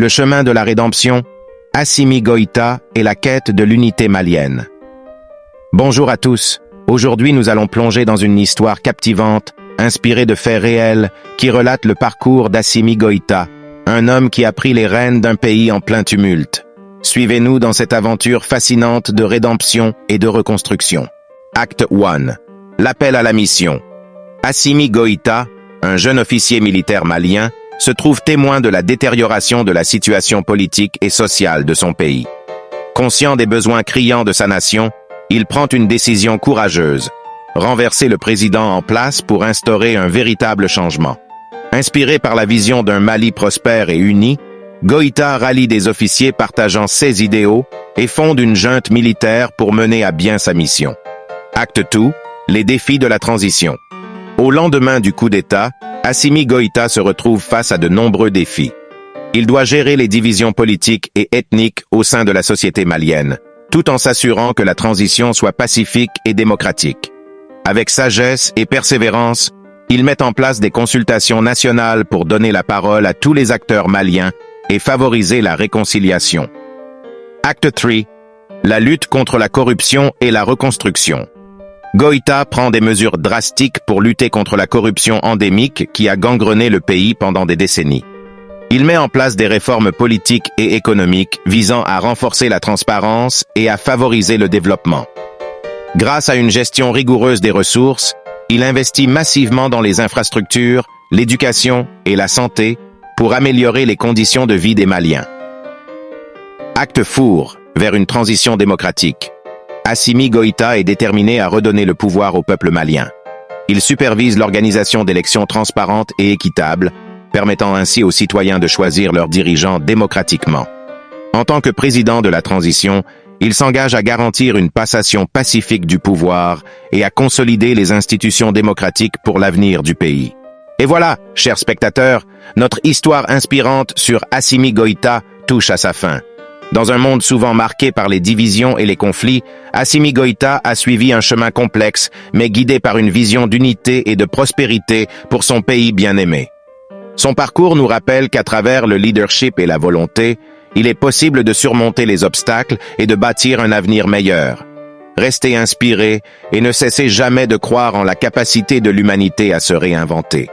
le chemin de la rédemption, Assimi Goïta et la quête de l'unité malienne. Bonjour à tous. Aujourd'hui, nous allons plonger dans une histoire captivante, inspirée de faits réels, qui relate le parcours d'Assimi Goïta, un homme qui a pris les rênes d'un pays en plein tumulte. Suivez-nous dans cette aventure fascinante de rédemption et de reconstruction. Acte 1. L'appel à la mission. Assimi Goïta, un jeune officier militaire malien, se trouve témoin de la détérioration de la situation politique et sociale de son pays. Conscient des besoins criants de sa nation, il prend une décision courageuse, renverser le président en place pour instaurer un véritable changement. Inspiré par la vision d'un Mali prospère et uni, Goïta rallie des officiers partageant ses idéaux et fonde une junte militaire pour mener à bien sa mission. Acte 2. Les défis de la transition. Au lendemain du coup d'État, Assimi Goïta se retrouve face à de nombreux défis. Il doit gérer les divisions politiques et ethniques au sein de la société malienne, tout en s'assurant que la transition soit pacifique et démocratique. Avec sagesse et persévérance, il met en place des consultations nationales pour donner la parole à tous les acteurs maliens et favoriser la réconciliation. Acte 3. La lutte contre la corruption et la reconstruction. Goïta prend des mesures drastiques pour lutter contre la corruption endémique qui a gangrené le pays pendant des décennies. Il met en place des réformes politiques et économiques visant à renforcer la transparence et à favoriser le développement. Grâce à une gestion rigoureuse des ressources, il investit massivement dans les infrastructures, l'éducation et la santé pour améliorer les conditions de vie des Maliens. Acte 4. Vers une transition démocratique. Assimi Goïta est déterminé à redonner le pouvoir au peuple malien. Il supervise l'organisation d'élections transparentes et équitables, permettant ainsi aux citoyens de choisir leurs dirigeants démocratiquement. En tant que président de la transition, il s'engage à garantir une passation pacifique du pouvoir et à consolider les institutions démocratiques pour l'avenir du pays. Et voilà, chers spectateurs, notre histoire inspirante sur Assimi Goïta touche à sa fin. Dans un monde souvent marqué par les divisions et les conflits, Assimi Goïta a suivi un chemin complexe, mais guidé par une vision d'unité et de prospérité pour son pays bien-aimé. Son parcours nous rappelle qu'à travers le leadership et la volonté, il est possible de surmonter les obstacles et de bâtir un avenir meilleur. Restez inspirés et ne cessez jamais de croire en la capacité de l'humanité à se réinventer.